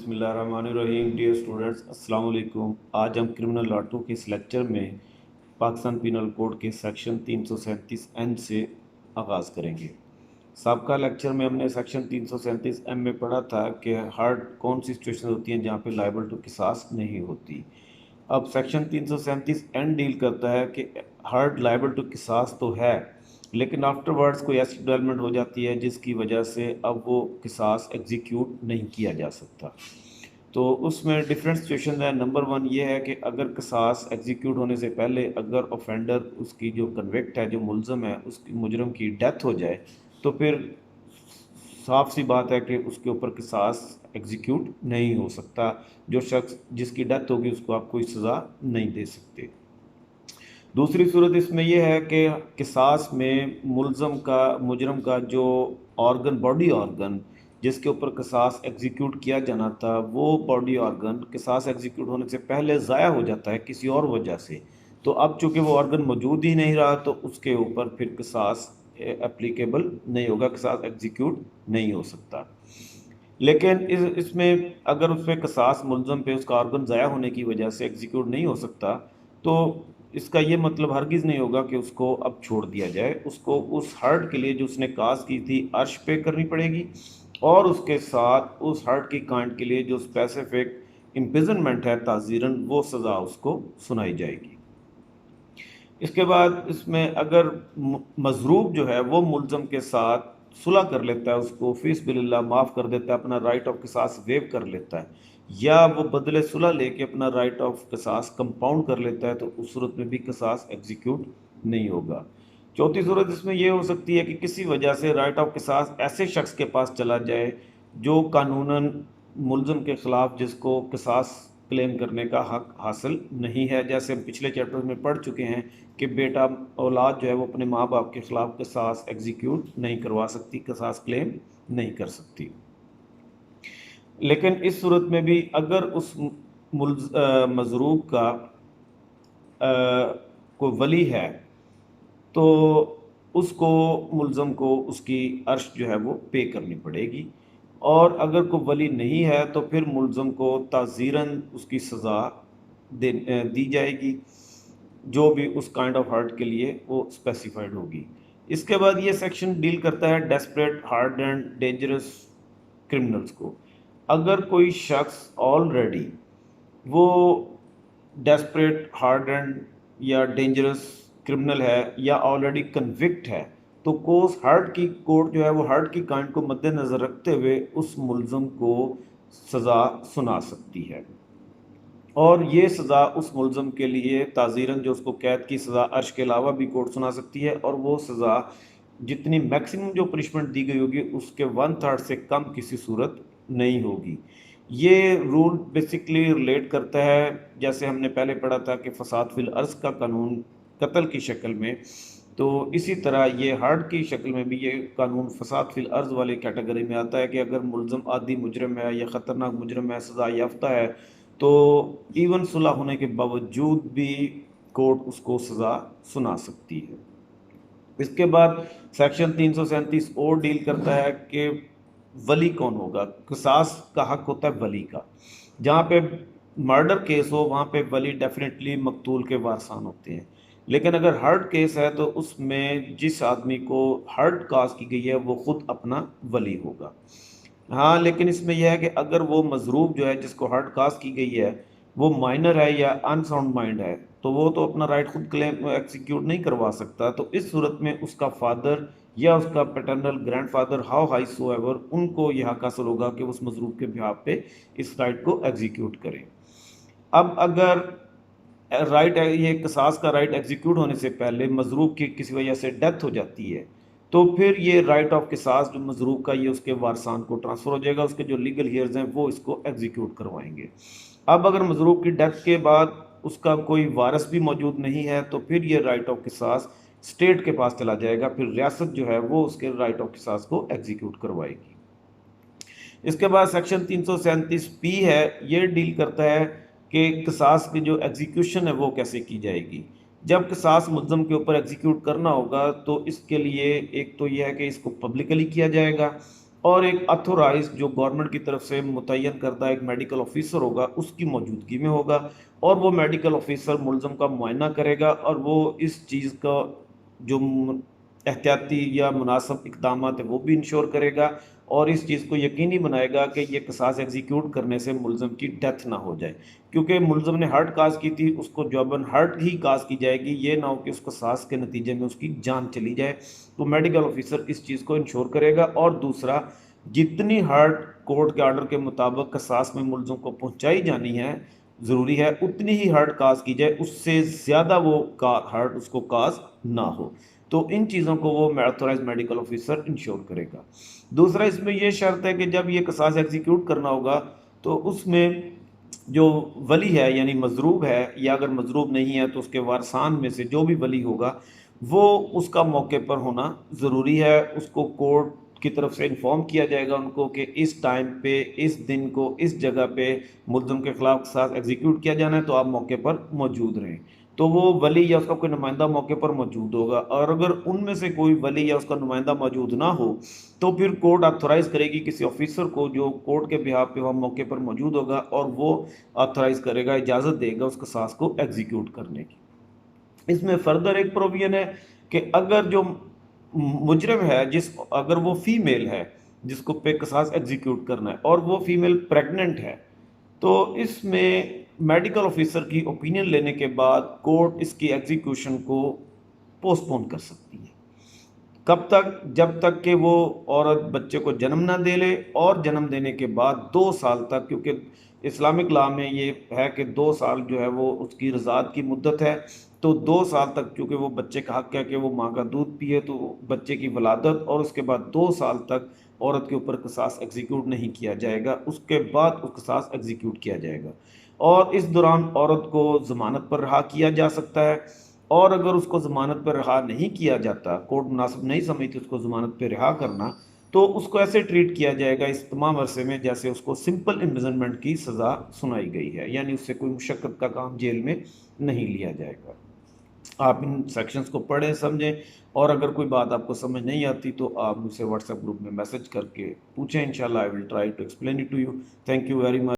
बिस्मिल्लाहिर्रहमानिर्रहीम। Dear students, अस्सलाम वालेकुम। आज हम क्रिमिनल लॉ 2 के इस लेक्चर में पाकिस्तान पिनल कोड के सेक्शन 337 एन से आगाज़ करेंगे। साबका लेक्चर में हमने सेक्शन 337 एम में पढ़ा था कि हार्ड कौन सी सिचुएशन होती हैं जहाँ पे लायबल टू किसास नहीं होती। अब सेक्शन 337 एन डील करता है कि हार्ड लायबल टू किसास तो है, लेकिन आफ्टरवर्ड्स कोई ऐसी डेवलपमेंट हो जाती है जिसकी वजह से अब वो किसास एग्जीक्यूट नहीं किया जा सकता। तो उसमें डिफरेंट सिचुएशन है। नंबर 1 ये है कि अगर किसास एग्जीक्यूट होने से पहले अगर ऑफेंडर उसकी जो कन्विक्ट है, जो मुलज़म है, उसकी मुजरम की डेथ हो जाए तो फिर साफ सी बात है कि उसके ऊपर किसास एग्जीक्यूट नहीं हो सकता। जो शख्स जिसकी डेथ होगी उसको आप कोई सज़ा नहीं दे सकते। दूसरी सूरत इसमें यह है कि किसास में मुजरम का जो ऑर्गन, बॉडी ऑर्गन जिसके ऊपर किसास एग्जीक्यूट किया जाना था, वो बॉडी ऑर्गन किसास एग्जीक्यूट होने से पहले ज़ाया हो जाता है किसी और वजह से। तो अब चूँकि वो ऑर्गन मौजूद ही नहीं रहा तो उसके ऊपर फिर किसास एप्लीकेबल नहीं होगा, किसास एग्जीक्यूट नहीं हो सकता। लेकिन इसमें अगर उस पर किसास मुलज़म पे उसका ऑर्गन ज़ाया होने की वजह से एग्जीक्यूट नहीं हो सकता तो इसका ये मतलब हरगिज़ नहीं होगा कि उसको अब छोड़ दिया जाए। उसको उस हर्ट के लिए जो उसने काज की थी अर्श पे करनी पड़ेगी, और उसके साथ उस हर्ट की कांड के लिए जो स्पेसिफिक इम्प्रिजनमेंट है ताज़ीरन, वो सज़ा उसको सुनाई जाएगी। इसके बाद इसमें अगर मजरूब जो है वो मुलज़म के साथ सुलह कर लेता है, उसको फीस बिल्लाह माफ़ कर देता है, अपना राइट ऑफ किसास वेव कर लेता है, या वो बदले सुलह लेके अपना राइट ऑफ किसास कंपाउंड कर लेता है, तो उस सूरत में भी किसास एग्जीक्यूट नहीं होगा। चौथी सूरत इसमें यह हो सकती है कि किसी वजह से राइट ऑफ किसास ऐसे शख्स के पास चला जाए जो कानूनन मुलज़म के ख़िलाफ़ जिसको किसास क्लेम करने का हक हासिल नहीं है। जैसे हम पिछले चैप्टर में पढ़ चुके हैं कि बेटा औलाद जो है वो अपने माँ बाप के ख़िलाफ़ किसास एग्जीक्यूट नहीं करवा सकती, किसास क्लेम नहीं कर सकती। लेकिन इस सूरत में भी अगर उस मजरूब का कोई वली है तो उसको मुलज़म को उसकी अर्श जो है वो पे करनी पड़ेगी, और अगर कोई वली नहीं है तो फिर मुलज़म को ताज़ीरन उसकी सज़ा दी जाएगी, जो भी उस काइंड ऑफ हर्ट के लिए वो स्पेसिफाइड होगी। इसके बाद ये सेक्शन डील करता है desperate, hard and dangerous criminals को। अगर कोई शख्स ऑलरेडी वो डेस्परेट, हार्ड एंड या डेंजरस क्रिमिनल है या ऑलरेडी कन्विक्ट है, तो कोर्ट जो है वो हार्ट की कांड को मद्देनज़र रखते हुए उस मुलज़म को सज़ा सुना सकती है, और ये सज़ा उस मुलज़म के लिए ताज़ीरन जो उसको कैद की सज़ा अर्श के अलावा भी कोर्ट सुना सकती है, और वो सज़ा जितनी मैक्सिमम जो पनिशमेंट दी गई होगी उसके 1/3 से कम किसी सूरत नहीं होगी। ये रूल बेसिकली रिलेट करता है, जैसे हमने पहले पढ़ा था कि फसाद फिल अर्ज़ का कानून कत्ल की शक्ल में, तो इसी तरह ये हार्ड की शक्ल में भी ये कानून फसाद फिल अर्ज़ वाले कैटेगरी में आता है कि अगर मुलज़म आदी मुजरम है या ख़तरनाक मुजरम है, सज़ा याफ्ता है, तो इवन सुलह होने के बावजूद भी कोर्ट उसको सज़ा सुना सकती है। इसके बाद सेक्शन 337 और डील करता है कि वली कौन होगा। किसास का हक होता है वली का। जहाँ पे मर्डर केस हो वहाँ पे वली डेफिनेटली मकतूल के वारसान होते हैं, लेकिन अगर हर्ट केस है तो उसमें जिस आदमी को हर्ट काज की गई है वो खुद अपना वली होगा। हाँ, लेकिन इसमें यह है कि अगर वो मजरूब जो है जिसको हर्ट काज की गई है वो माइनर है या अनसाउंड माइंड है, तो वो तो अपना राइट खुद क्लेम एक्सिक्यूट नहीं करवा सकता। तो इस सूरत में उसका फादर या उसका paternal grandfather, how high so ever, उनको यह हक हासिल होगा कि उस मजरूब के बिहाफ पे इस राइट को एग्जीक्यूट करें। अब अगर राइट ये किसास का राइट एग्जीक्यूट होने से पहले मजरूब की किसी वजह से डेथ हो जाती है, तो फिर ये राइट ऑफ किसास जो मजरूब का ये उसके वारसान को ट्रांसफ़र हो जाएगा, उसके जो लीगल हियर्स हैं वो इसको एग्जीक्यूट करवाएंगे। अब अगर मजरूब की डेथ के बाद उसका कोई वारस भी मौजूद नहीं है तो फिर ये राइट ऑफ किसास स्टेट के पास चला जाएगा, फिर रियासत जो है वो उसके राइट ऑफ किसास को एग्जीक्यूट करवाएगी। इसके बाद सेक्शन 337 है, ये डील करता है कि किसास की जो एग्जीक्यूशन है वो कैसे की जाएगी। जब किसास मुलज़म के ऊपर एग्जीक्यूट करना होगा तो इसके लिए एक तो यह है कि इसको पब्लिकली किया जाएगा, اور ایک اتھورائز جو گورنمنٹ کی طرف سے متعین کردہ ایک میڈیکل آفیسر ہوگا اس کی موجودگی میں ہوگا، اور وہ میڈیکل آفیسر ملزم کا معائنہ کرے گا اور وہ اس چیز کا جو احتیاطی یا مناسب اقدامات ہیں وہ بھی انشور کرے گا، اور اس چیز کو یقینی بنائے گا کہ یہ قصاص ایگزیکیوٹ کرنے سے ملزم کی ڈیتھ نہ ہو جائے، کیونکہ ملزم نے ہرٹ کاز کی تھی، اس کو جواباً ہرٹ ہی کاز کی جائے گی، یہ نہ ہو کہ اس قصاص کے نتیجے میں اس کی جان چلی جائے۔ تو میڈیکل آفیسر اس چیز کو انشور کرے گا، اور دوسرا جتنی ہرٹ کورٹ کے آرڈر کے مطابق قصاص میں ملزم کو پہنچائی جانی ہے ضروری ہے اتنی ہی ہرٹ کاز کی جائے، اس سے زیادہ وہ ہرٹ اس کو کاز نہ ہو۔ تو ان چیزوں کو وہ ایتھورائز میڈیکل آفیسر انشور کرے گا۔ دوسرا اس میں یہ شرط ہے کہ جب یہ قصاص ایگزیکیوٹ کرنا ہوگا تو اس میں جو ولی ہے یعنی مضروب ہے، یا اگر مضروب نہیں ہے تو اس کے وارثان میں سے جو بھی ولی ہوگا وہ اس کا موقع پر ہونا ضروری ہے۔ اس کو کورٹ کی طرف سے انفارم کیا جائے گا ان کو کہ اس ٹائم پہ، اس دن کو، اس جگہ پہ ملزم کے خلاف قصاص ایگزیکیوٹ کیا جانا ہے، تو آپ موقع پر موجود رہیں۔ تو وہ ولی یا اس کا کوئی نمائندہ موقع پر موجود ہوگا، اور اگر ان میں سے کوئی ولی یا اس کا نمائندہ موجود نہ ہو تو پھر کورٹ آتھورائز کرے گی کسی آفیسر کو جو کورٹ کے بہاف پہ وہاں موقع پر موجود ہوگا، اور وہ آتھورائز کرے گا، اجازت دے گا اس قصاص کو ایگزیکیوٹ کرنے کی۔ اس میں فردر ایک پروویژن ہے کہ اگر جو مجرم ہے اگر وہ فیمیل ہے جس کو پہ قصاص ایگزیکیوٹ کرنا ہے، اور وہ فیمیل پریگننٹ ہے، تو اس میں میڈیکل آفیسر کی اوپینین لینے کے بعد کورٹ اس کی ایگزیکیوشن کو پوسٹ پون کر سکتی ہے۔ کب تک؟ جب تک کہ وہ عورت بچے کو جنم نہ دے لے، اور جنم دینے کے بعد 2 سال تک، کیونکہ اسلامک لا میں یہ ہے کہ 2 سال جو ہے وہ اس کی رضاعت کی مدت ہے، تو 2 سال تک کیونکہ وہ بچے کا حق ہے کہ وہ ماں کا دودھ پیے، تو بچے کی ولادت اور اس کے بعد 2 سال تک عورت کے اوپر قصاص ایگزیکیوٹ نہیں کیا جائے گا، اس کے بعد اس قصاص ایگزیکیوٹ کیا جائے گا۔ اور اس دوران عورت کو ضمانت پر رہا کیا جا سکتا ہے، اور اگر اس کو ضمانت پر رہا نہیں کیا جاتا، کورٹ مناسب نہیں سمجھتی اس کو ضمانت پہ رہا کرنا، تو اس کو ایسے ٹریٹ کیا جائے گا اس تمام عرصے میں جیسے اس کو سمپل امپریزنمنٹ کی سزا سنائی گئی ہے، یعنی اس سے کوئی مشقت کا کام جیل میں نہیں لیا جائے گا۔ آپ ان سیکشنز کو پڑھیں، سمجھیں، اور اگر کوئی بات آپ کو سمجھ نہیں آتی تو آپ مجھ سے واٹس ایپ گروپ میں میسج کر کے پوچھیں، انشاءاللہ I will try to explain it to you. Thank you very much.